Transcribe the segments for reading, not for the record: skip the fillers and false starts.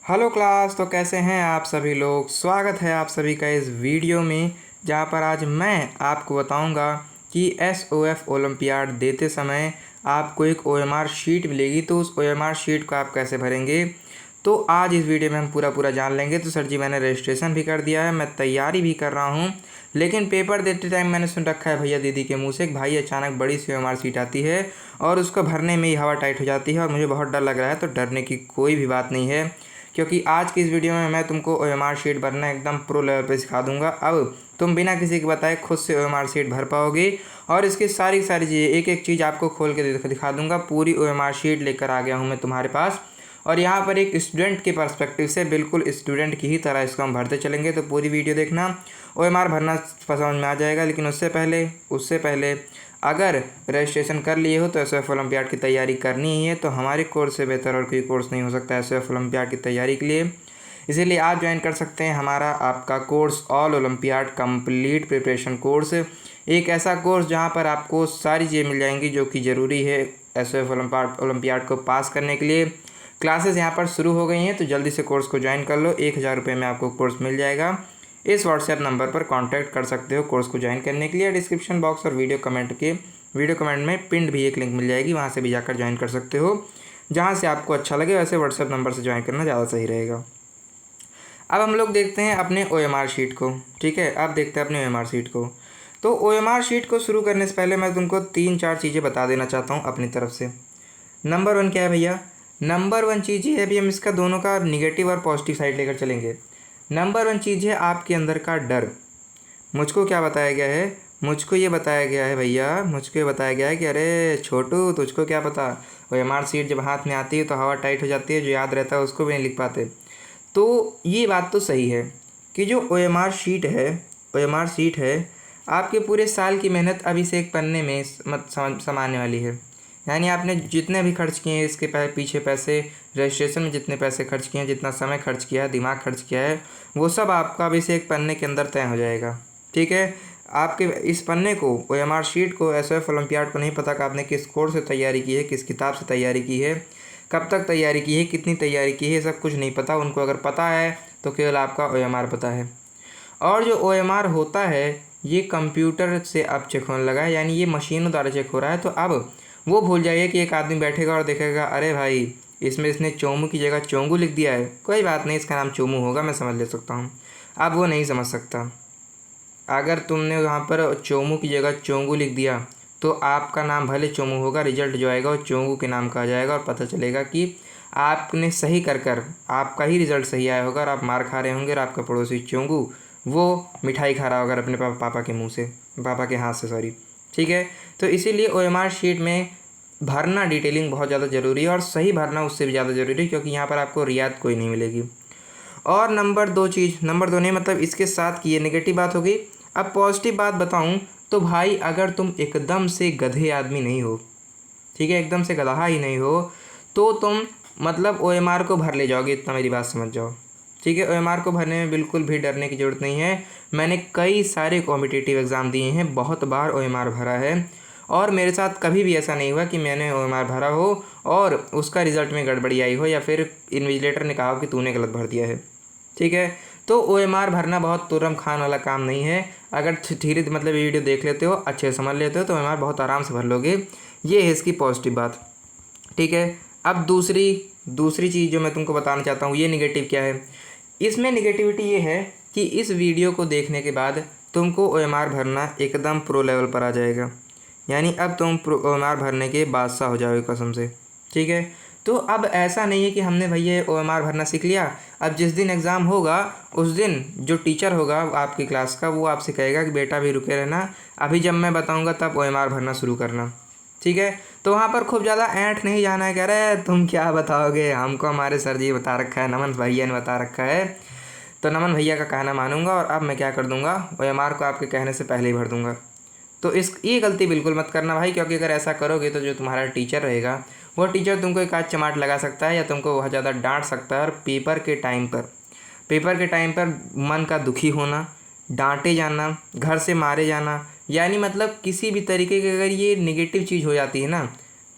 Hello class. तो कैसे हैं आप सभी लोग। स्वागत है आप सभी का इस वीडियो में, जहां पर आज मैं आपको बताऊंगा कि एसओएफ ओलंपियाड देते समय आपको एक ओएमआर शीट मिलेगी, तो उस ओएमआर शीट को आप कैसे भरेंगे। तो आज इस वीडियो में हम पूरा जान लेंगे। तो सर जी, मैंने रजिस्ट्रेशन भी कर दिया है, मैं तैयारी भी कर रहा हूँ, लेकिन पेपर देते टाइम मैंने सुन रखा है भैया दीदी के मुँह से कि भाई अचानक बड़ी सी ओएमआर शीट आती है और उसको भरने में ही हवा टाइट हो जाती है और मुझे बहुत डर लग रहा है। तो डरने की कोई भी बात नहीं है, क्योंकि आज की इस वीडियो में मैं तुमको ओएमआर शीट भरना एकदम प्रो लेवल पे सिखा दूंगा। अब तुम बिना किसी के बताए खुद से ओएमआर शीट भर पाओगे और इसकी सारी चीज़ें एक एक चीज़ आपको खोल के दिखा दूंगा। पूरी ओएमआर शीट लेकर आ गया हूँ मैं तुम्हारे पास, और यहाँ पर एक स्टूडेंट के पर्सपेक्टिव से बिल्कुल स्टूडेंट की ही तरह इसको हम भरते चलेंगे। तो पूरी वीडियो देखना, ओएमआर भरना समझ में आ जाएगा। लेकिन उससे पहले अगर रजिस्ट्रेशन कर लिए हो तो एसओएफ ओलंपियाड की तैयारी करनी ही है। तो हमारे कोर्स से बेहतर और कोई कोर्स नहीं हो सकता एसओएफ ओलंपियाड की तैयारी के लिए, इसीलिए आप ज्वाइन कर सकते हैं हमारा आपका course all olympiad complete preparation course. एक ऐसा कोर्स जहां पर आपको सारी चीज़ें मिल जाएंगी जो कि ज़रूरी है एसओएफ ओलंपियाड को पास करने के लिए। क्लासेस यहाँ पर शुरू हो गई हैं, तो जल्दी से कोर्स को ज्वाइन कर लो। 1000 रुपये में आपको कोर्स मिल जाएगा। इस व्हाट्सएप नंबर पर कांटेक्ट कर सकते हो कोर्स को ज्वाइन करने के लिए। डिस्क्रिप्शन बॉक्स और वीडियो कमेंट में पिंड भी एक लिंक मिल जाएगी, वहाँ से भी जाकर ज्वाइन कर सकते हो। जहाँ से आपको अच्छा लगे वैसे व्हाट्सएप नंबर से ज्वाइन करना ज़्यादा सही रहेगा। अब हम लोग देखते हैं अपने ओएमआर शीट को। ठीक है, अब देखते हैं अपने ओएमआर शीट को। तो ओएमआर शीट को शुरू करने से पहले मैं तुमको 3-4 चीज़ें बता देना चाहता हूँ अपनी तरफ से। नंबर 1 क्या है भैया? नंबर 1 चीज़ ये है, अभी हम इसका दोनों का निगेटिव और पॉजिटिव साइड लेकर चलेंगे। नंबर 1 चीज़ है आपके अंदर का डर। मुझको क्या बताया गया है? मुझको ये बताया गया है भैया, मुझको ये बताया गया है कि अरे छोटू, तुझको क्या पता, ओएमआर शीट जब हाथ में आती है तो हवा टाइट हो जाती है, जो याद रहता है उसको भी नहीं लिख पाते। तो ये बात तो सही है कि जो ओएमआर शीट है आपके पूरे साल की मेहनत अभी से एक पन्ने में समाने वाली है। यानी आपने जितने भी खर्च किए हैं इसके पीछे पैसे, रजिस्ट्रेशन में जितने पैसे खर्च किए हैं, जितना समय खर्च किया है, दिमाग खर्च किया है, वो सब आपका अभी से एक पन्ने के अंदर तय हो जाएगा। ठीक है, आपके इस पन्ने को, ओएमआर शीट को, एसओएफ ओलंपियाड को नहीं पता कि आपने किस कोर्स से तैयारी की है, किस किताब से तैयारी की है, कब तक तैयारी की है, कितनी तैयारी की है, सब कुछ नहीं पता। उनको अगर पता है तो केवल आपका ओएमआर पता है। और जो ओएमआर होता है ये कंप्यूटर से अब चेक होने लगा है, यानी ये मशीनों द्वारा चेक हो रहा है। तो अब वो भूल जाइए कि एक आदमी बैठेगा और देखेगा अरे भाई इसमें इसने चोमू की जगह चोंगू लिख दिया है, कोई बात नहीं, इसका नाम चोमू होगा, मैं समझ ले सकता हूँ। अब वो नहीं समझ सकता। अगर तुमने वहाँ पर चोमू की जगह चोंगू लिख दिया तो आपका नाम भले चोमू होगा, रिजल्ट जो आएगा वो चोंगू के नाम का आ जाएगा और पता चलेगा कि आपने सही कर आपका ही रिजल्ट सही आया होगा और आप मार खा रहे होंगे और आपका पड़ोसी चोंगू वो मिठाई खा रहा होगा अपने पापा के मुँह से, पापा के हाथ से, सॉरी। ठीक है, तो इसीलिए ओएमआर शीट में भरना डिटेलिंग बहुत ज़्यादा ज़रूरी है और सही भरना उससे भी ज़्यादा ज़रूरी है, क्योंकि यहाँ पर आपको रियायत कोई नहीं मिलेगी। और नंबर 2 नहीं, मतलब इसके साथ की ये नेगेटिव बात होगी। अब पॉजिटिव बात बताऊं तो भाई अगर तुम एकदम से गधे आदमी नहीं हो, ठीक है, एकदम से गधा ही नहीं हो, तो तुम मतलब ओएमआर को भर ले जाओगे, इतना मेरी बात समझ जाओ। ठीक है, ओएमआर को भरने में बिल्कुल भी डरने की ज़रूरत नहीं है। मैंने कई सारे कॉम्पिटिटिव एग्ज़ाम दिए हैं, बहुत बार ओएमआर भरा है और मेरे साथ कभी भी ऐसा नहीं हुआ कि मैंने ओएमआर भरा हो और उसका रिज़ल्ट में गड़बड़ी आई हो या फिर इन्विजिलेटर ने कहा हो कि तूने गलत भर दिया है। ठीक है, तो ओएमआर भरना बहुत तुरम खान वाला काम नहीं है। अगर धीरे मतलब ये वीडियो देख लेते हो, अच्छे से समझ लेते हो, तो ओएमआर बहुत आराम से भर लोगे। ये है इसकी पॉजिटिव बात। ठीक है, अब दूसरी चीज़ जो मैं तुमको बताना चाहता हूँ, ये निगेटिव क्या है। इसमें निगेटिविटी ये है कि इस वीडियो को देखने के बाद तुमको ओएमआर भरना एकदम प्रो लेवल पर आ जाएगा, यानी अब तुम ओएमआर भरने के बादशाह हो जाओगे कसम से। ठीक है, तो अब ऐसा नहीं है कि हमने भैया ओएमआर भरना सीख लिया, अब जिस दिन एग्ज़ाम होगा उस दिन जो टीचर होगा आपकी क्लास का वो आपसे कहेगा कि बेटा भी रुके रहना, अभी जब मैं बताऊंगा तब ओएमआर भरना शुरू करना। ठीक है, तो वहाँ पर खूब ज़्यादा ऐंठ नहीं जाना है, कह रहे तुम क्या बताओगे, हमको हमारे सर जी बता रखा है, नमन भैया ने बता रखा है, तो नमन भैया का कहना मानूंगा और अब मैं क्या कर दूंगा, ओएमआर को आपके कहने से पहले ही भर दूंगा। तो ये गलती बिल्कुल मत करना भाई, क्योंकि अगर ऐसा करोगे तो जो तुम्हारा टीचर रहेगा वो टीचर तुमको एक आध चमाट लगा सकता है या तुमको बहुत ज़्यादा डांट सकता है। और पेपर के टाइम पर मन का दुखी होना, डांटे जाना, घर से मारे जाना, यानी मतलब किसी भी तरीके की अगर ये नेगेटिव चीज़ हो जाती है ना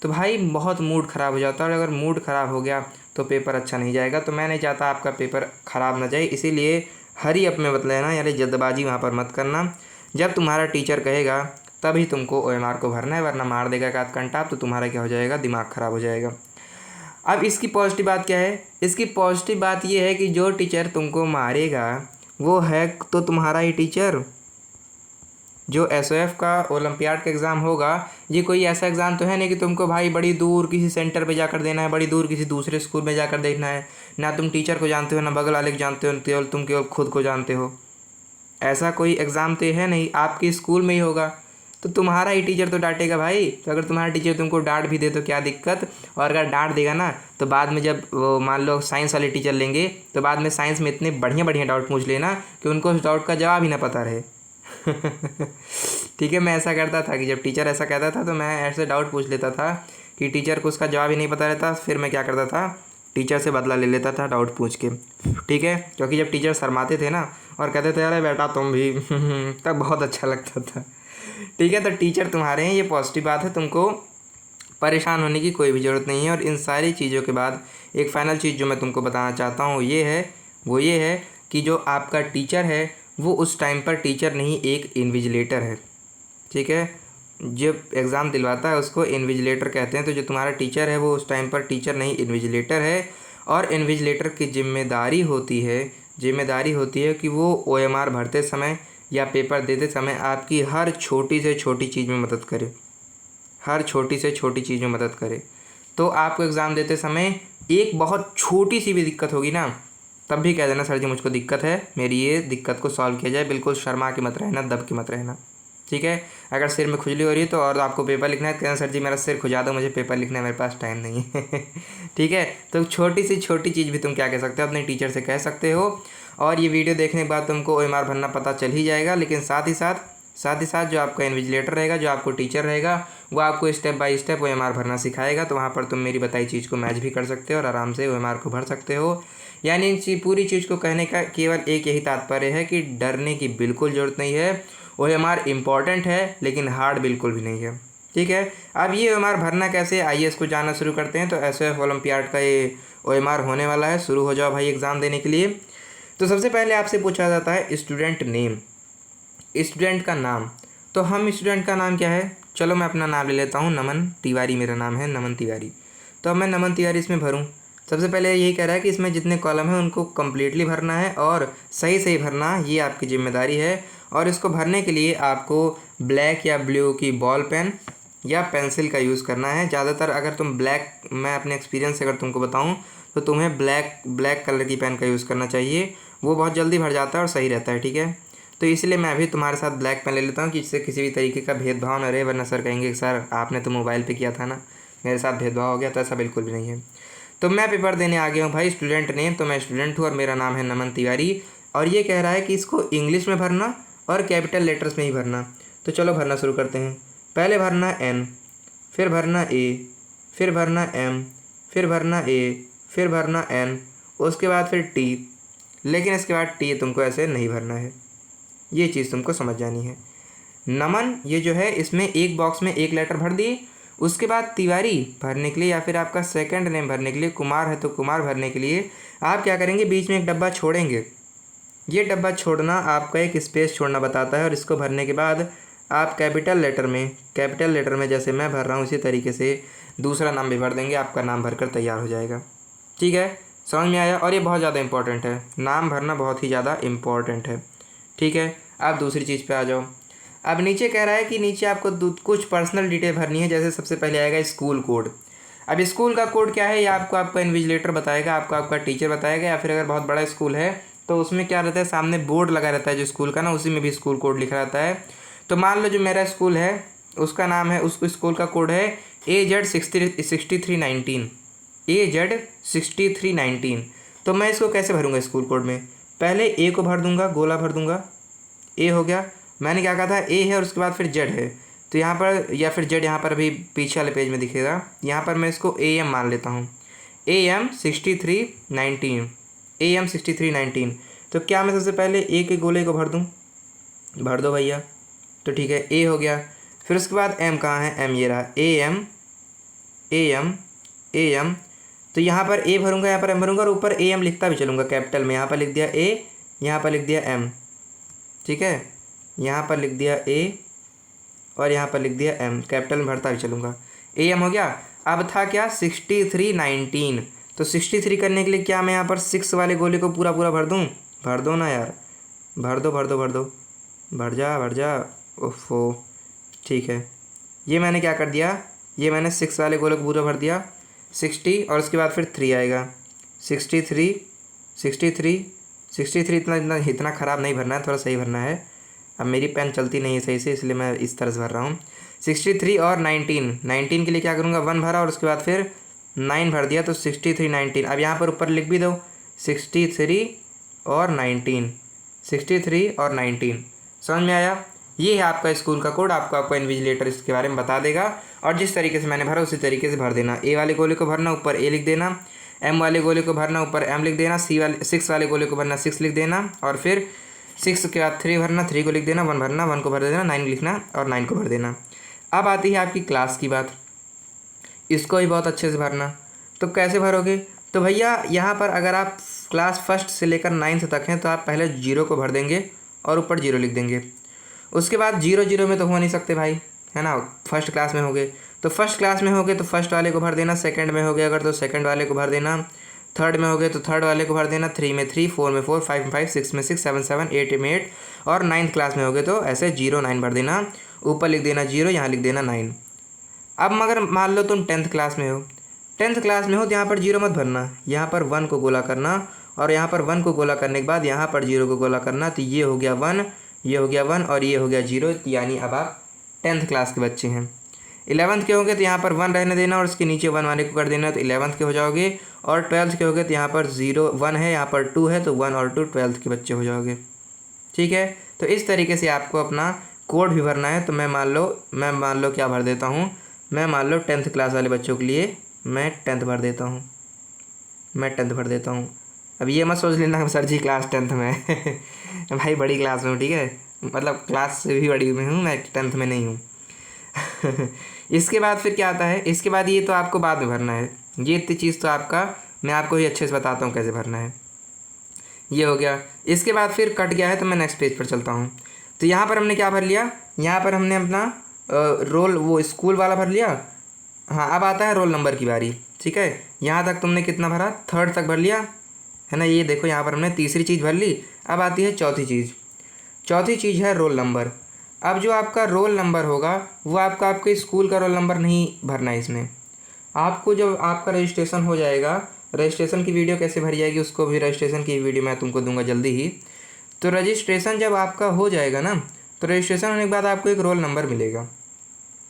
तो भाई बहुत मूड ख़राब हो जाता है। और अगर मूड ख़राब हो गया तो पेपर अच्छा नहीं जाएगा। तो मैं नहीं चाहता आपका पेपर ख़राब ना जाए, इसीलिए हरी अप में बत लेना, यानी जल्दबाजी वहाँ पर मत करना। जब तुम्हारा टीचर कहेगा तभी तुमको OMR को भरना है, वरना मार देगा एक आध घंटा तो तुम्हारा क्या हो जाएगा, दिमाग ख़राब हो जाएगा। अब इसकी पॉजिटिव बात क्या है? इसकी पॉजिटिव बात ये है कि जो टीचर तुमको मारेगा वो है तो तुम्हारा ही टीचर। जो SOF का ओलंपियाड का एग्ज़ाम होगा, ये कोई ऐसा एग्ज़ाम तो है नहीं कि तुमको भाई बड़ी दूर किसी सेंटर पे जाकर देना है, बड़ी दूर किसी दूसरे स्कूल में जाकर देखना है। ना तुम टीचर को जानते हो, ना बगल वाले को जानते हो, केवल खुद को जानते हो। ऐसा कोई एग्ज़ाम तो है नहीं, आपके स्कूल में ही होगा, तो तुम्हारा ही टीचर तो डांटेगा भाई। तो अगर तुम्हारा टीचर तुमको डांट भी दे तो क्या दिक्कत, और अगर डांट देगा ना तो बाद में जब वो मान लो साइंस वाले टीचर लेंगे तो बाद में साइंस में इतने बढ़िया बढ़िया डाउट पूछ लेना कि उनको उस डाउट का जवाब ही ना पता रहे। ठीक है, मैं ऐसा करता था कि जब टीचर ऐसा कहता था तो मैं ऐसे डाउट पूछ लेता था कि टीचर को उसका जवाब ही नहीं पता रहता। फिर मैं क्या करता था, टीचर से बदला ले लेता था डाउट पूछ के। ठीक है, क्योंकि जब टीचर शर्माते थे ना और कहते थे अरे बेटा तुम भी तब बहुत अच्छा लगता था। ठीक है, तो टीचर तुम्हारे हैं, ये पॉजिटिव बात है, तुमको परेशान होने की कोई भी ज़रूरत नहीं है। और इन सारी चीज़ों के बाद एक फ़ाइनल चीज़ जो मैं तुमको बताना चाहता हूँ वो ये है कि जो आपका टीचर है वो उस टाइम पर टीचर नहीं, एक इन्विजिलेटर है। ठीक है, जब एग्ज़ाम दिलवाता है उसको इन्विजिलेटर कहते हैं। तो जो तुम्हारा टीचर है वो उस टाइम पर टीचर नहीं, इन्विजिलेटर है। और इन्विजिलेटर की जिम्मेदारी होती है कि वो OMR भरते समय या पेपर देते समय आपकी हर छोटी से छोटी चीज़ में मदद करे, हर छोटी से छोटी चीज़ में मदद करे। तो आपको एग्ज़ाम देते समय एक बहुत छोटी सी भी दिक्कत होगी ना, तब भी कह देना सर जी मुझको दिक्कत है, मेरी ये दिक्कत को सॉल्व किया जाए। बिल्कुल शर्मा के मत रहना, दब के मत रहना। ठीक है, अगर सिर में खुजली हो रही है तो और आपको पेपर लिखना है, कहना सर जी मेरा सिर खुजा दो, मुझे पेपर लिखना है, मेरे पास टाइम नहीं है। ठीक है, तो छोटी सी छोटी चीज़ भी तुम क्या कह सकते हो, अपने टीचर से कह सकते हो। और ये वीडियो देखने के बाद तुमको OMR भरना पता चल ही जाएगा। लेकिन साथ ही साथ जो आपका इन्विजिलेटर रहेगा, जो आपको टीचर रहेगा, वो आपको स्टेप बाय स्टेप OMR भरना सिखाएगा। तो वहाँ पर तुम मेरी बताई चीज़ को मैच भी कर सकते हो और आराम से OMR को भर सकते हो। यानी इन पूरी चीज़ को कहने का केवल एक यही तात्पर्य है कि डरने की बिल्कुल ज़रूरत नहीं है। OMR इम्पॉर्टेंट है लेकिन हार्ड बिल्कुल भी नहीं है। ठीक है, अब ये OMR भरना कैसे, आइए इसको जानना शुरू करते हैं। तो SOF ओलंपियाड का ये OMR होने वाला है, शुरू हो जाओ भाई एग्ज़ाम देने के लिए। तो सबसे पहले आपसे पूछा जाता है स्टूडेंट नेम, स्टूडेंट का नाम। तो हम स्टूडेंट का नाम क्या है, चलो मैं अपना नाम ले लेता हूँ, नमन तिवारी मेरा नाम है, नमन तिवारी। तो अब मैं नमन तिवारी इसमें भरूँ। सबसे पहले यही कह रहा है कि इसमें जितने कॉलम हैं उनको कम्प्लीटली भरना है और सही भरना, ये आपकी जिम्मेदारी है। और इसको भरने के लिए आपको ब्लैक या ब्लू की बॉल पेन या पेंसिल का यूज़ करना है। ज़्यादातर अगर तुम ब्लैक, मैं अपने एक्सपीरियंस से अगर तुमको बताऊँ तो तुम्हें ब्लैक कलर की पेन का यूज़ करना चाहिए, वो बहुत जल्दी भर जाता है और सही रहता है। ठीक है, तो इसलिए मैं भी तुम्हारे साथ ब्लैक पेन ले लेता हूँ कि इससे किसी भी तरीके का भेदभाव न रहे, वरना सर कहेंगे कि सर आपने तो मोबाइल पे किया था ना, मेरे साथ भेदभाव हो गया। तो ऐसा बिल्कुल भी नहीं है। तो मैं पेपर देने आ गया हूँ भाई, स्टूडेंट नेम, तो मैं स्टूडेंट हूँ और मेरा नाम है नमन तिवारी। और ये कह रहा है कि इसको इंग्लिश में भरना और कैपिटल लेटर्स में ही भरना। तो चलो भरना शुरू करते हैं। पहले भरना N, फिर भरना A, फिर भरना M, फिर भरना A, फिर भरना N, उसके बाद फिर T। लेकिन इसके बाद T तुमको ऐसे नहीं भरना है, ये चीज़ तुमको समझ जानी है। नमन ये जो है इसमें एक बॉक्स में एक लेटर भर दिए। उसके बाद तिवारी भरने के लिए या फिर आपका सेकंड नेम भरने के लिए, कुमार है तो कुमार भरने के लिए आप क्या करेंगे, बीच में एक डब्बा छोड़ेंगे। ये डब्बा छोड़ना आपका एक स्पेस छोड़ना बताता है। और इसको भरने के बाद आप कैपिटल लेटर में जैसे मैं भर रहा हूँ इसी तरीके से दूसरा नाम भी भर देंगे, आपका नाम भरकर तैयार हो जाएगा। ठीक है, समझ में आया। और ये बहुत ज़्यादा इंपॉर्टेंट है, नाम भरना बहुत ही ज़्यादा इम्पॉर्टेंट है। ठीक है, आप दूसरी चीज़ पे आ जाओ। अब नीचे कह रहा है कि नीचे आपको कुछ पर्सनल डिटेल भरनी है। जैसे सबसे पहले आएगा स्कूल कोड। अब स्कूल का कोड क्या है, ये आपको आपका इन्विजिलेटर बताएगा, आपको आपका टीचर बताएगा। या फिर अगर बहुत बड़ा स्कूल है तो उसमें क्या रहता है, सामने बोर्ड लगा रहता है जो स्कूल का ना, उसी में भी स्कूल कोड लिखा रहता है। तो मान लो जो मेरा स्कूल है उसका नाम है, उस स्कूल का कोड है AZ6319, AZ6319। तो मैं इसको कैसे भरूँगा स्कूल कोड में, पहले A को भर दूंगा, गोला भर दूंगा, A हो गया। मैंने क्या कहा था, A है और उसके बाद फिर Z है। तो यहाँ पर या फिर Z यहाँ पर अभी पीछे वाले पेज में दिखेगा, यहाँ पर मैं इसको AM मान लेता हूँ, AM6319। तो क्या मैं सबसे पहले A के गोले को भर दूँ, भर दो भैया। तो ठीक है, A हो गया। फिर उसके बाद M कहाँ है, M ये रहा, AM। तो यहाँ पर ए भरूंगा, यहाँ पर एम भरूंगा और ऊपर ए एम लिखता भी चलूँगा कैपिटल में। यहाँ पर लिख दिया ए, यहाँ पर लिख दिया एम, ठीक है, यहाँ पर लिख दिया ए और यहाँ पर लिख दिया एम, कैपिटल में भरता भी चलूँगा। ए एम हो गया। अब था क्या 63 19, तो 63 करने के लिए क्या मैं यहाँ पर 6 वाले गोले को पूरा पूरा भर दूँ? भर दो ना यार, भर दो भर दो भर दो, भर जा। ओफो, ठीक है, ये मैंने क्या कर दिया, ये मैंने 6 वाले गोले को पूरा भर दिया 60 और उसके बाद फिर 3 आएगा 63 63 63। इतना ख़राब नहीं भरना है, थोड़ा सही भरना है। अब मेरी पेन चलती नहीं है सही से, इसलिए मैं इस तरह से भर रहा हूँ। 63 और 19 के लिए क्या करूँगा, 1 भरा और उसके बाद फिर 9 भर दिया, तो 63 19। अब यहाँ पर ऊपर लिख भी दो 63 और 19, 63 और 19। समझ में आया? ये है आपका स्कूल का कोड। आपका इन्विजिलेटर इसके बारे में बता देगा और जिस तरीके से मैंने भरा उसी तरीके से भर देना। ए वाले गोले को भरना, ऊपर ए लिख देना। एम वाले गोले को भरना, ऊपर एम लिख देना। 6 वाले गोले को भरना, 6 लिख देना और फिर 6 के बाद 3 भरना, 3 को लिख देना। 1 भरना, 1 को भर देना। 9 लिखना और 9 को भर देना। अब आती है आपकी क्लास की बात, इसको ही बहुत अच्छे से भरना। तो कैसे भरोगे? तो भैया यहाँ पर अगर आप क्लास फर्स्ट से लेकर 9th तक हैं तो आप पहले 0 को भर देंगे और ऊपर 0 लिख देंगे। उसके बाद 0 0 में तो हो नहीं सकते भाई, है ना। फर्स्ट क्लास में होगे तो फर्स्ट क्लास में होगे तो फर्स्ट वाले को भर देना। सेकंड में हो गए अगर तो सेकंड वाले को भर देना। थर्ड में हो गए तो थर्ड वाले को भर देना। 3 में 3, 4 में 4, 5 में 5, 6 में 6, 7 7, 8 में 8 और 9th क्लास में हो गए तो ऐसे 0 9 भर देना। ऊपर लिख देना 0, यहाँ लिख देना 9। अब मगर मान लो तुम 10th क्लास में हो, 10th क्लास में हो तो यहाँ पर 0 मत भरना, यहाँ पर 1 को गोला करना और यहाँ पर 1 को गोला करने के बाद यहाँ पर 0 को गोला करना। तो ये हो गया 1, ये हो गया 1 और ये हो गया 0, यानी अब आप 10th क्लास के बच्चे हैं। 11th के होंगे तो यहाँ पर 1 रहने देना और उसके नीचे 1 वाले को कर देना, तो 11th के हो जाओगे। और 12th के होंगे तो यहाँ पर 0 1 है, यहाँ पर 2 है, तो 1 और 2 12th के बच्चे हो जाओगे। ठीक है, तो इस तरीके से आपको अपना कोड भी भरना है। तो मैं मान लो क्या भर देता हूँ, मैं मान लो 10th क्लास वाले बच्चों के लिए मैं 10th भर देता हूँ, मैं 10th भर देता हूँ। अब ये मत सोच लेना सर जी क्लास 10th में भाई बड़ी क्लास में हूँ, ठीक है, मतलब क्लास से भी बड़ी में हूँ, मैं 10th में नहीं हूँ इसके बाद फिर क्या आता है, इसके बाद ये तो आपको बाद में भरना है। ये इतनी चीज़ तो आपका मैं आपको ही अच्छे से बताता हूँ कैसे भरना है। ये हो गया। इसके बाद फिर कट गया है तो मैं नेक्स्ट पेज पर चलता हूँ। तो यहाँ पर हमने क्या भर लिया, यहाँ पर हमने अपना रोल वो स्कूल वाला भर लिया। हाँ, अब आता है रोल नंबर की बारी। ठीक है, यहाँ तक तुमने कितना भरा, 3rd तक भर लिया है ना। ये देखो यहाँ पर हमने तीसरी चीज़ भर ली। अब आती है चौथी चीज़। चौथी चीज़ है रोल नंबर। अब जो आपका रोल नंबर होगा वो आपके स्कूल का रोल नंबर नहीं भरना है इसमें। आपको जब आपका रजिस्ट्रेशन हो जाएगा, रजिस्ट्रेशन की वीडियो कैसे भरी जाएगी उसको भी, रजिस्ट्रेशन की वीडियो मैं तुमको दूंगा जल्दी ही। तो रजिस्ट्रेशन जब आपका हो जाएगा ना, तो रजिस्ट्रेशन होने के बाद आपको एक रोल नंबर मिलेगा।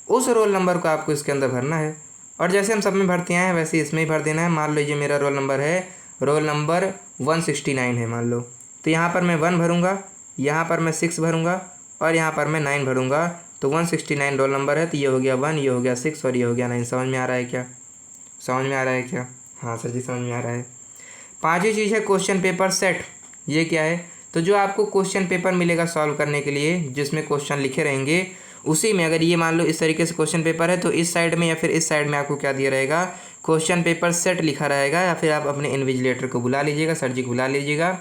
उस रोल नंबर को आपको इसके अंदर भरना है और जैसे हम सब में भरते हैं वैसे इसमें ही भर देना है। मान लीजिए मेरा रोल नंबर है, रोल नंबर 169 है मान लो, तो यहाँ पर मैं 1 भरूँगा, यहाँ पर मैं 6 भरूँगा और यहाँ पर मैं 9 भरूँगा। तो 169 रोल नंबर है, तो ये हो गया 1, ये हो गया 6 और ये हो गया 9। समझ में आ रहा है क्या? समझ में आ रहा है क्या? हाँ सर जी समझ में आ रहा है। पाँचवीं चीज़ है क्वेश्चन पेपर सेट। ये क्या है, तो जो आपको क्वेश्चन पेपर मिलेगा सॉल्व करने के लिए जिसमें क्वेश्चन लिखे रहेंगे, उसी में अगर ये मान लो इस तरीके से क्वेश्चन पेपर है तो इस साइड में या फिर इस साइड में आपको क्या दिया रहेगा, क्वेश्चन पेपर सेट लिखा रहेगा। या फिर आप अपने इन्विजिलेटर को बुला लीजिएगा, सर जी को बुला लीजिएगा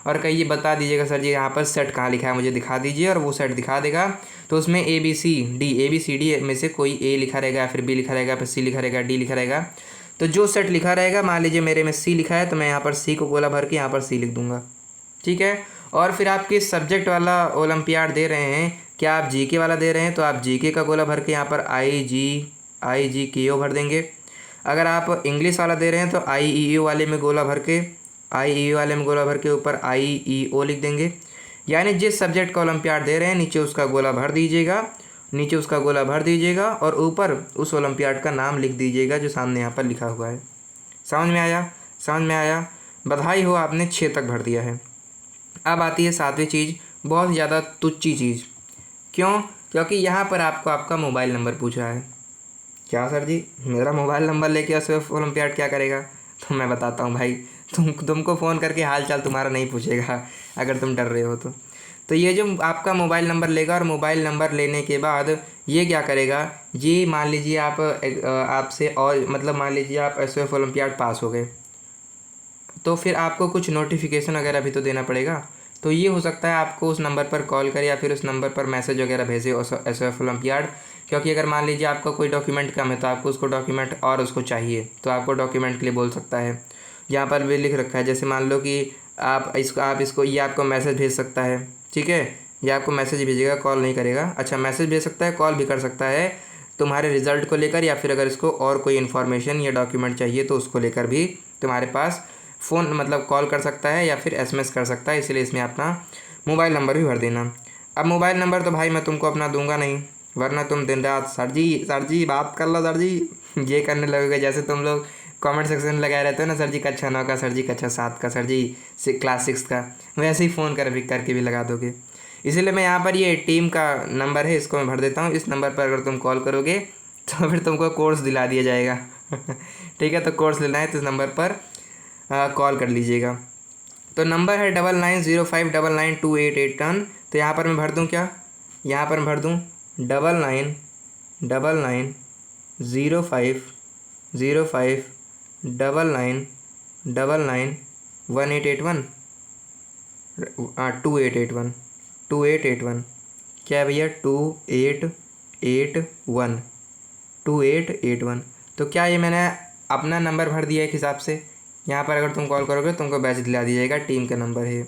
और कहिए बता दीजिएगा सर जी यहाँ पर सेट कहाँ लिखा है मुझे दिखा दीजिए, और वो सेट दिखा देगा। तो उसमें ABCD में से कोई A लिखा रहेगा या फिर B लिखा रहेगा, फिर C लिखा रहेगा, D लिखा रहेगा। तो जो सेट लिखा रहेगा, मान लीजिए मेरे में C लिखा है तो मैं यहाँ पर C को गोला भर के यहाँ पर C लिख दूँगा। ठीक है, और फिर आप किस सब्जेक्ट वाला ओलंपियाड दे रहे हैं, क्या आप GK वाला दे रहे हैं तो आप GK का गोला भर के यहाँ पर IGKO भर देंगे। अगर आप इंग्लिश वाला दे रहे हैं तो IEO वाले में गोला भर के ऊपर IEO लिख देंगे। यानी जिस सब्जेक्ट का ओलंपियाड दे रहे हैं नीचे उसका गोला भर दीजिएगा और ऊपर उस ओलंपियाड का नाम लिख दीजिएगा जो सामने यहाँ पर लिखा हुआ है। समझ में आया? बधाई हो, आपने 6 तक भर दिया है। अब आती है 7वीं चीज़, बहुत ज़्यादा तुच्छी चीज़। क्यों? क्योंकि यहाँ पर आपको आपका मोबाइल नंबर पूछ रहा है। क्या सर जी मेरा मोबाइल नंबर लेके SOF ओलंपियाड क्या करेगा? तो मैं बताता हूँ भाई, तुमको फ़ोन करके हाल चाल तुम्हारा नहीं पूछेगा अगर तुम डर रहे हो तो तो ये जो आपका मोबाइल नंबर लेगा और मोबाइल नंबर लेने के बाद ये क्या करेगा, ये मान लीजिए आप आपसे और मतलब मान लीजिए आप SOF ओलंपियाड पास हो गए, तो फिर आपको कुछ नोटिफिकेशन वगैरह भी तो देना पड़ेगा। तो ये हो सकता है आपको उस नंबर पर कॉल करे या फिर उस नंबर पर मैसेज वगैरह भेजे SOF ओलंपियाड। क्योंकि अगर मान लीजिए आपका कोई डॉक्यूमेंट कम है तो आपको उसको डॉक्यूमेंट और उसको चाहिए, तो आपको डॉक्यूमेंट के लिए बोल सकता है। यहाँ पर भी लिख रखा है, जैसे मान लो कि आप इसको ये आपको मैसेज भेज सकता है, ठीक है, ये आपको मैसेज भेजेगा, कॉल नहीं करेगा। अच्छा, मैसेज भेज सकता है, कॉल भी कर सकता है तुम्हारे रिज़ल्ट को लेकर, या फिर अगर इसको और कोई इन्फॉर्मेशन या डॉक्यूमेंट चाहिए तो उसको लेकर भी तुम्हारे पास फ़ोन मतलब कॉल कर सकता है या फिर SMS कर सकता है। इसलिए इसमें अपना मोबाइल नंबर भी भर देना। अब मोबाइल नंबर तो भाई मैं तुमको अपना दूंगा नहीं, वरना तुम दिन रात सर जी बात कर लो सर जी ये करने लगोगे। जैसे तुम लोग कमेंट सेक्शन में लगाए रहते हो ना, सर जी कक्षा 9 का, सर जी कक्षा 7 का, सर जी क्लास 6 का, वैसे ही फ़ोन करके भी लगा दोगे। इसीलिए मैं यहाँ पर ये टीम का नंबर है, इसको मैं भर देता हूँ। इस नंबर पर अगर तुम कॉल करोगे तो फिर तुमको कोर्स दिला दिया जाएगा ठीक है, तो कोर्स लेना है तो इस नंबर पर कॉल कर लीजिएगा। तो नंबर है 9905992881। तो यहाँ पर मैं भर दूँ क्या, यहाँ पर मैं भर दूँ 990599991881 2881 क्या है भैया 2881। तो क्या ये मैंने अपना नंबर भर दिया एक हिसाब से। यहाँ पर अगर तुम कॉल करोगे तुमको बैच दिला दिया जाएगा, टीम का नंबर है।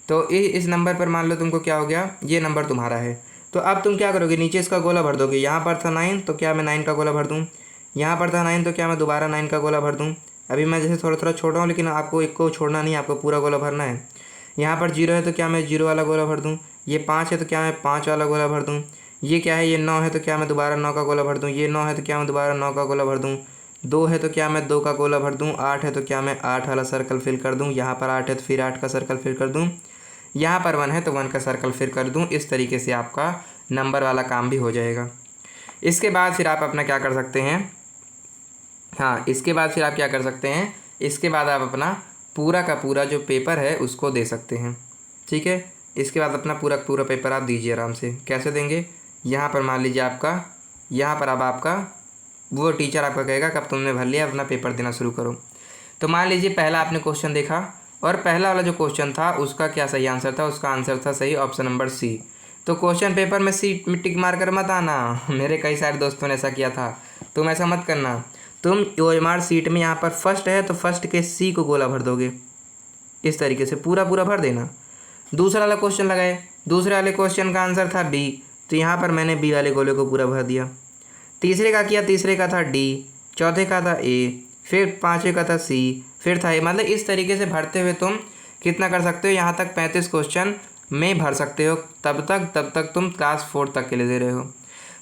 तो इस नंबर पर मान लो तुमको क्या हो गया, ये नंबर तुम्हारा है। तो अब तुम क्या करोगे, नीचे इसका गोला भर दोगे। यहाँ पर था 9, तो क्या मैं 9 का गोला भर दूँ। यहाँ पर था 9, तो क्या मैं दोबारा 9 का गोला भर दूँ। अभी मैं जैसे थोड़ा थोड़ा छोड़ रहा हूँ, लेकिन आपको एक को छोड़ना नहीं, आपको पूरा गोला भरना है। यहाँ पर 0 है तो क्या मैं 0 वाला गोला भर दूँ। ये 5 है तो क्या मैं 5 वाला गोला भर दूँ। ये क्या है, ये 9 है तो क्या मैं दोबारा 9 का गोला भर दूँ। ये 9 है तो क्या मैं दोबारा 9 का गोला भर दूँ। 2 है तो क्या मैं 2 का गोला भर दूँ। 8 है तो क्या मैं 8 वाला सर्कल फिल कर दूँ। यहाँ पर 8 है तो फिर 8 का सर्कल फिल कर दूँ। यहाँ पर 1 है तो 1 का सर्कल फिल कर दूँ। इस तरीके से आपका नंबर वाला काम भी हो जाएगा। इसके बाद फिर आप अपना क्या कर सकते हैं, हाँ इसके बाद फिर आप क्या कर सकते हैं, इसके बाद आप अपना पूरा का पूरा जो पेपर है उसको दे सकते हैं, ठीक है। इसके बाद अपना पूरा पेपर आप दीजिए आराम से। कैसे देंगे, यहाँ पर मान लीजिए आपका, यहाँ पर अब आपका वो टीचर आपका कहेगा कब तुमने भर लिया, अपना पेपर देना शुरू करो। तो मान लीजिए पहला आपने क्वेश्चन देखा, और पहला वाला जो क्वेश्चन था उसका क्या सही आंसर था, उसका आंसर था सही ऑप्शन नंबर C। तो क्वेश्चन पेपर में C में टिक मार कर मत आना, मेरे कई सारे दोस्तों ने ऐसा किया था। तुम ऐसा मत करना, तुम OMR सीट में यहाँ पर फर्स्ट है तो फर्स्ट के C को गोला भर दोगे। इस तरीके से पूरा भर देना। दूसरा वाला क्वेश्चन लगाए, दूसरे वाले क्वेश्चन का आंसर था B, तो यहाँ पर मैंने B वाले गोले को पूरा भर दिया। तीसरे का किया, तीसरे का था D, चौथे का था A, फिर पाँचवें का था C, फिर था A। मतलब इस तरीके से भरते हुए तुम कितना कर सकते हो, यहाँ तक 35 क्वेश्चन में भर सकते हो। तब तक तुम क्लास 4 तक के लिए दे रहे हो।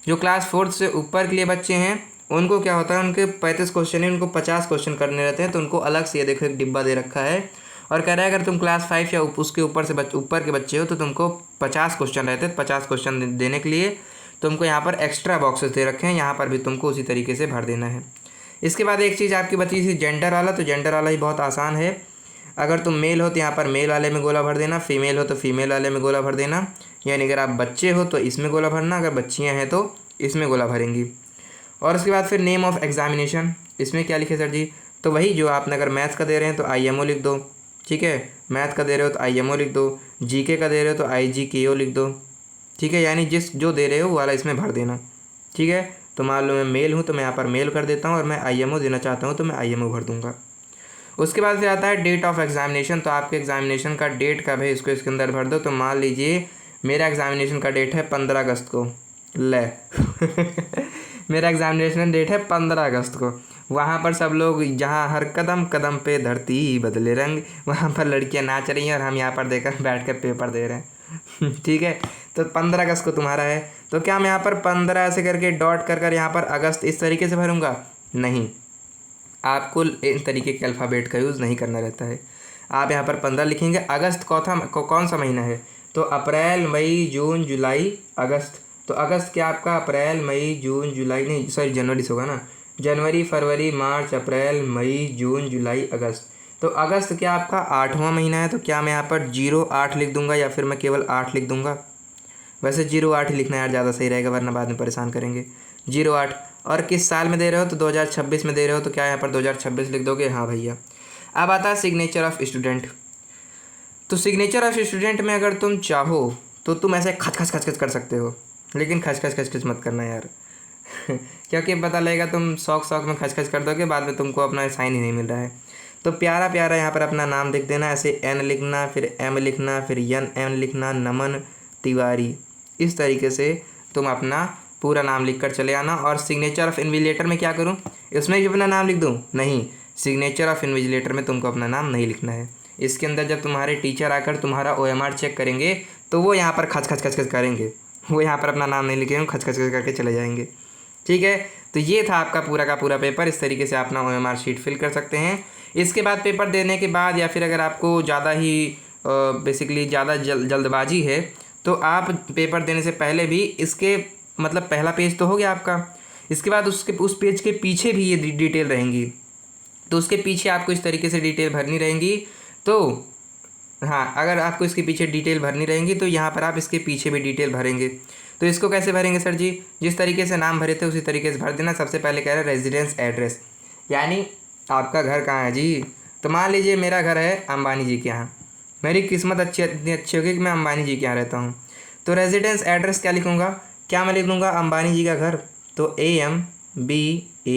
जो क्लास 4 से ऊपर के लिए बच्चे हैं उनको क्या होता है, उनके 35 क्वेश्चन है, उनको 50 क्वेश्चन करने रहते हैं। तो उनको अलग से ये देखो एक डिब्बा दे रखा है, और कह रहा है अगर तुम क्लास 5 या उसके ऊपर के बच्चे हो तो तुमको 50 क्वेश्चन रहते हैं। 50 क्वेश्चन देने के लिए तुमको यहाँ पर एक्स्ट्रा बॉक्सेस दे रखे हैं, यहाँ पर भी तुमको उसी तरीके से भर देना है। इसके बाद एक चीज़ आपकी बची थी जेंडर वाला, तो जेंडर वाला ही बहुत आसान है। अगर तुम मेल हो तो यहाँ पर मेल वाले में गोला भर देना, फीमेल हो तो फीमेल वाले में गोला भर देना। यानी अगर आप बच्चे हो तो इसमें गोला भरना, अगर बच्चियाँ हैं तो इसमें गोला भरेंगी। और उसके बाद फिर नेम ऑफ एग्जामिनेशन, इसमें क्या लिखे सर जी, तो वही जो आपने अगर मैथ्स का दे रहे हैं तो IMO लिख दो, ठीक है। मैथ का दे रहे हो तो IMO लिख दो, GK का दे रहे हो तो IGKO लिख दो, ठीक है। यानी जो दे रहे हो वो वाला इसमें भर देना, ठीक है। तो मान लो मैं मेल हूँ तो मैं यहाँ पर मेल कर देता हूँ, और मैं IMO देना चाहता हूँ तो मैं IMO भर दूँगा। उसके बाद फिर आता है डेट ऑफ एग्जामिनेशन। तो आपके एग्जामिनेशन का डेट कब है इसको इसके अंदर भर दो। तो मान लीजिए मेरा एग्जामिनेशन का डेट है 15 अगस्त को, ले मेरा एग्जामिनेशन डेट है 15 अगस्त को। वहाँ पर सब लोग, जहाँ हर कदम कदम पे धरती बदले रंग, वहाँ पर लड़कियाँ नाच रही हैं और हम यहाँ पर बैठ कर पेपर दे रहे हैं ठीक है। तो 15 अगस्त को तुम्हारा है, तो क्या मैं यहाँ पर 15 ऐसे करके डॉट कर यहाँ पर अगस्त इस तरीके से भरूँगा? नहीं, आपको इन तरीके के अल्फ़ाबेट का यूज़ नहीं करना रहता है। आप यहाँ पर 15 लिखेंगे। अगस्त कौन सा महीना है? तो अप्रैल मई जून जुलाई अगस्त। तो अगस्त क्या आपका अप्रैल मई जून जुलाई, नहीं सॉरी जनवरी से होगा ना, जनवरी फरवरी मार्च अप्रैल मई जून जुलाई अगस्त। तो अगस्त क्या आपका 8वां महीना है, तो क्या मैं यहाँ पर 08 लिख दूंगा या फिर मैं केवल 8 लिख दूंगा? वैसे 08 ही लिखना यार ज़्यादा सही रहेगा, वरना बाद में परेशान करेंगे। 08। और किस साल में दे रहे हो? तो 2026 में दे रहे हो, तो क्या यहाँ पर 2026 लिख दोगे? हाँ भैया। अब आता है सिग्नेचर ऑफ स्टूडेंट। तो सिग्नेचर ऑफ स्टूडेंट में अगर तुम चाहो तो तुम ऐसे खच खच खच खच कर सकते हो, लेकिन खच खच खच खच मत करना यार क्योंकि पता लगेगा तुम शौक शौक में खच खच कर दोगे, बाद में तुमको अपना साइन ही नहीं मिल रहा है। तो प्यारा प्यारा यहाँ पर अपना नाम लिख देना, ऐसे एन लिखना, फिर एम लिखना, फिर एन लिखना, नमन तिवारी। इस तरीके से तुम अपना पूरा नाम लिख कर चले आना। और सिग्नेचर ऑफ इन्विजिलेटर में क्या करूँ? इसमें भी अपना नाम लिख दूँ? नहीं, सिग्नेचर ऑफ इन्विजिलेटर में तुमको अपना नाम नहीं लिखना है। इसके अंदर जब तुम्हारे टीचर आकर तुम्हारा OMR चेक करेंगे तो वो यहाँ पर खच खच खच खच करेंगे, वो यहाँ पर अपना नाम नहीं लिखेंगे, खच खच खच करके चले जाएंगे। ठीक है, तो ये था आपका पूरा का पूरा पेपर। इस तरीके से आप अपना OMR शीट फिल कर सकते हैं। इसके बाद पेपर देने के बाद, या फिर अगर आपको ज़्यादा ही बेसिकली ज़्यादा जल्दबाजी है, तो आप पेपर देने से पहले भी इसके मतलब पहला पेज तो हो गया आपका, इसके बाद उस पेज के पीछे भी ये डिटेल रहेंगी, तो उसके पीछे आपको इस तरीके से डिटेल भरनी रहेंगी। तो हाँ, अगर आपको इसके पीछे डिटेल भरनी रहेंगी तो यहाँ पर आप इसके पीछे भी डिटेल भरेंगे। तो इसको कैसे भरेंगे सर जी? जिस तरीके से नाम भरे थे उसी तरीके से भर देना। सबसे पहले कह रहे हैं रेजिडेंस एड्रेस, यानी आपका घर कहाँ है जी? तो मान लीजिए मेरा घर है अंबानी जी के यहाँ, मेरी किस्मत इतनी अच्छी होगी कि मैं अंबानी जी के यहाँ रहता हूँ। तो रेजिडेंस एड्रेस क्या लिखूँगा? क्या मैं लिख दूँगा अंबानी जी का घर, तो AMBANI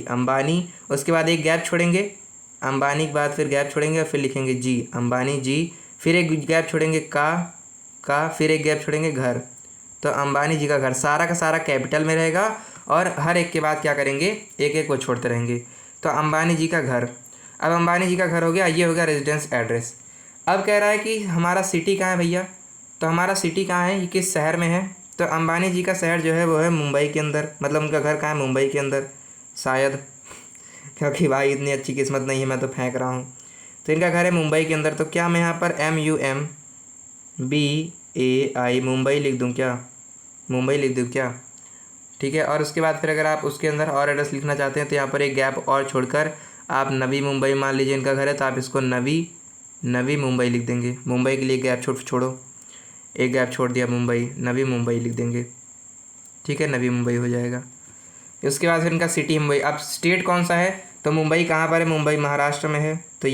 अंबानी। उसके बाद एक गैप छोड़ेंगे, अंबानी के बाद फिर गैप छोड़ेंगे और फिर लिखेंगे जी, अंबानी जी। फिर एक गैप छोड़ेंगे का, फिर एक गैप छोड़ेंगे घर। तो अंबानी जी का घर सारा का सारा कैपिटल में रहेगा, और हर एक के बाद क्या करेंगे? एक एक को छोड़ते रहेंगे। तो अंबानी जी का घर, अब अंबानी जी का घर हो गया, ये हो गया रेजिडेंस एड्रेस। अब कह रहा है कि हमारा सिटी कहाँ है भैया? तो हमारा सिटी कहाँ है, ये किस शहर में है? तो अंबानी जी का शहर जो है वो है मुंबई के अंदर, मतलब उनका घर कहाँ है? मुंबई के अंदर शायद, क्योंकि भाई इतनी अच्छी किस्मत नहीं है, मैं तो फेंक रहा हूँ। तो इनका घर है मुंबई के अंदर, तो क्या मैं यहाँ पर MUMBAI मुंबई लिख दूँ क्या? मुंबई लिख दूँ क्या? ठीक है। और उसके बाद फिर अगर आप उसके अंदर और एड्रेस लिखना चाहते हैं तो यहाँ पर एक गैप और छोड़कर आप नवी मुंबई मान लीजिए इनका घर है, तो आप इसको नवी मुंबई लिख देंगे। मुंबई के लिए गैप छोड़ो, एक गैप छोड़ दिया, नवी मुंबई लिख देंगे। ठीक है, नवी मुंबई हो जाएगा। उसके बाद फिर इनका सिटी मुंबई। अब स्टेट कौन सा है? तो मुंबई कहाँ पर है? मुंबई महाराष्ट्र में है, तो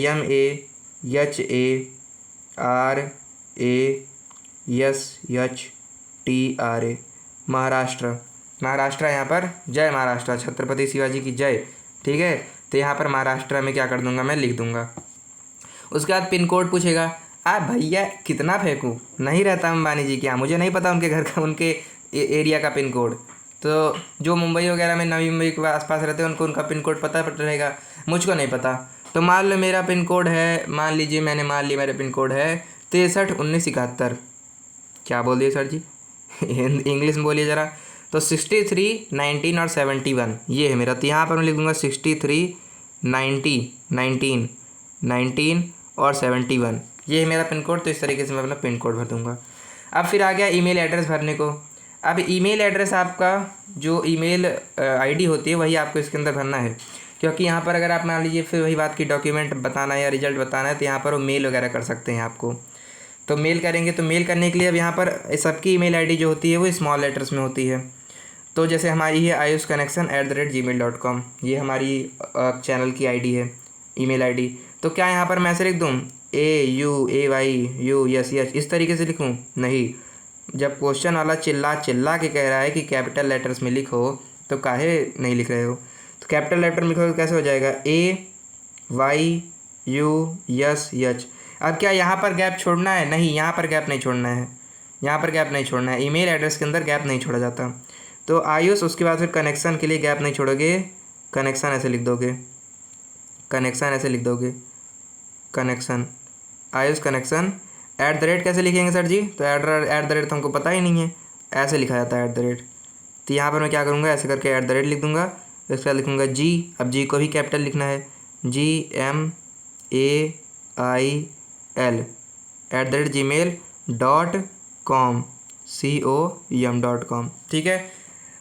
MAHARASHTRA महाराष्ट्र। महाराष्ट्र यहाँ पर जय महाराष्ट्र, छत्रपति शिवाजी की जय। ठीक है, तो यहाँ पर महाराष्ट्र में क्या कर दूंगा? मैं लिख दूंगा। उसके बाद पिन कोड पूछेगा। भैया कितना फेंकूँ, नहीं रहता अंबानी जी के यहाँ, मुझे नहीं पता उनके घर का, उनके एरिया का पिन कोड। तो जो मुंबई वगैरह में नवी मुंबई के आसपास रहते हैं उनको उनका पिन कोड पता रहेगा, मुझको नहीं पता। तो मान लो मेरा पिन कोड है, मान लीजिए मैंने मान लिया मेरा पिन कोड है 631971। क्या बोल दिए सर जी? इंग्लिश में बोलिए ज़रा। तो 63, 19 और 71 ये है मेरा। तो यहाँ पर मैं लिख दूँगा 63, 90, 19 और 71, ये है मेरा पिन कोड। तो इस तरीके से मैं अपना पिन कोड भर दूँगा। अब फिर आ गया ईमेल एड्रेस भरने को। अब ईमेल एड्रेस आपका जो ईमेल आईडी होती है वही आपको इसके अंदर भरना है, क्योंकि यहाँ पर अगर आप मान लीजिए फिर वही बात की डॉक्यूमेंट बताना है या रिजल्ट बताना है, तो यहाँ पर वो मेल वगैरह कर सकते हैं आपको। तो मेल करेंगे, तो मेल करने के लिए अब यहाँ पर सबकी ईमेल आईडी जो होती है वो स्मॉल लेटर्स में होती है। तो जैसे हमारी है ayushconnection@gmail.com, ये हमारी चैनल की आईडी है, ईमेल आईडी। तो क्या यहाँ पर मैं ऐसे लिख दूँ AUAYUSH इस तरीके से लिखूँ? नहीं, जब क्वेश्चन वाला चिल्ला के कह रहा है कि कैपिटल लेटर्स में लिखो, तो काहे नहीं लिख रहे हो? तो कैपिटल लेटर में लिखो तो कैसे हो जाएगा? AYUSH। अब क्या यहाँ पर गैप छोड़ना है? नहीं, यहाँ पर गैप नहीं छोड़ना है, यहाँ पर गैप नहीं छोड़ना है। ईमेल एड्रेस के अंदर गैप नहीं छोड़ा जाता। तो आयुष, उसके बाद फिर कनेक्शन के लिए गैप नहीं छोड़ोगे, कनेक्शन ऐसे लिख दोगे, कनेक्शन ऐसे लिख दोगे, कनेक्शन आयुष कनेक्शन। @ कैसे लिखेंगे सर जी? तो @ तो हमको पता ही नहीं है, ऐसे लिखा जाता है @ तो यहाँ पर मैं क्या करूँगा? ऐसे करके @ लिख दूँगा। इसके बाद लिखूँगा जी। अब जी को भी कैपिटल लिखना है, GMAIL @gmail.com। ठीक है,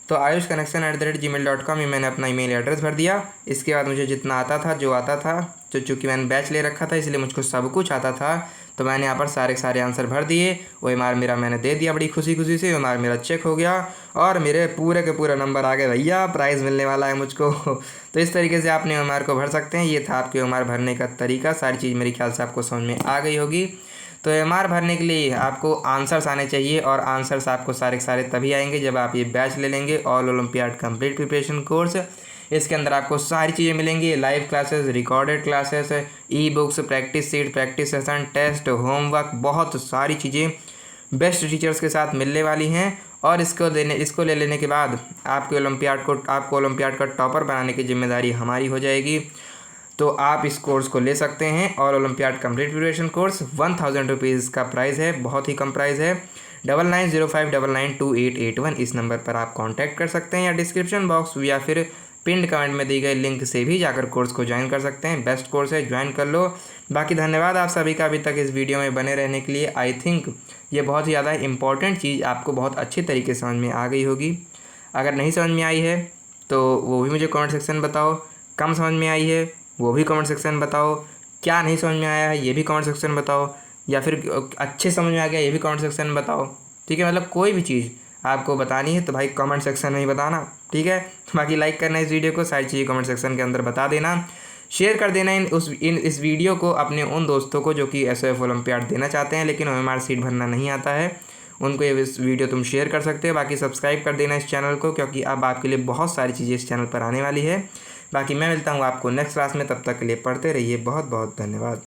तो ayushconnection@gmail.com में मैंने अपना ईमेल एड्रेस भर दिया। इसके बाद मुझे जितना आता था, जो आता था, तो चूँकि मैंने बैच ले रखा था इसलिए मुझको सब कुछ आता था, तो मैंने यहाँ पर सारे आंसर भर दिए। OMR मेरा मैंने दे दिया बड़ी खुशी से। OMR मेरा चेक हो गया और मेरे पूरे के पूरे नंबर आ गए भैया, प्राइज़ मिलने वाला है मुझको। तो इस तरीके से आपने OMR को भर सकते हैं। ये था आपके OMR भरने का तरीका। सारी चीज़ मेरे ख्याल से आपको समझ में आ गई होगी। तो OMR भरने के लिए आपको आंसर्स आने चाहिए और आंसर्स आपको सारे तभी आएंगे जब आप ये बैच ले लेंगे, all olympiad complete preparation course. इसके अंदर आपको सारी चीज़ें मिलेंगी, live classes, recorded classes, ebooks, practice sheet, practice session, test, homework, बहुत सारी चीज़ें बेस्ट टीचर्स के साथ मिलने वाली हैं। और इसको ले लेने के बाद आपको ओलंपियाड का टॉपर बनाने की जिम्मेदारी हमारी हो जाएगी। तो आप इस कोर्स को ले सकते हैं। All olympiad complete preparation course 1000 rupees का प्राइस है, बहुत ही कम प्राइस है। 9905992881 इस नंबर पर आप कांटेक्ट कर सकते हैं, या डिस्क्रिप्शन बॉक्स या फिर पिंड कमेंट में दी गई लिंक से भी जाकर कोर्स को ज्वाइन कर सकते हैं। बेस्ट कोर्स है, ज्वाइन कर लो। बाकी धन्यवाद आप सभी का अभी तक इस वीडियो में बने रहने के लिए। आई थिंक ये बहुत ही ज़्यादा इंपॉर्टेंट चीज़ आपको बहुत अच्छी तरीके से समझ में आ गई होगी। अगर नहीं समझ में आई है तो वो भी मुझे कमेंट सेक्शन बताओ। कम समझ में आई है वो भी कमेंट सेक्शन बताओ। क्या नहीं समझ में आया है ये भी कमेंट सेक्शन बताओ, या फिर अच्छे समझ में आ गया ये भी कमेंट सेक्शन में बताओ। ठीक है, मतलब कोई भी चीज़ आपको बतानी है तो भाई कमेंट सेक्शन में ही बताना। ठीक है, बाकी लाइक करना इस वीडियो को, सारी चीज़ें कमेंट सेक्शन के अंदर बता देना। शेयर कर देना इस वीडियो को अपने उन दोस्तों को जो कि SOF ओलंपियाड देना चाहते हैं लेकिन OMR सीट भरना नहीं आता है, उनको ये वीडियो तुम शेयर कर सकते हो। बाकी सब्सक्राइब कर देना इस चैनल को, क्योंकि अब आपके लिए बहुत सारी चीज़ें इस चैनल पर आने वाली है। बाकी मैं मिलता हूँ आपको नेक्स्ट क्लास में, तब तक के लिए पढ़ते रहिए। बहुत बहुत धन्यवाद।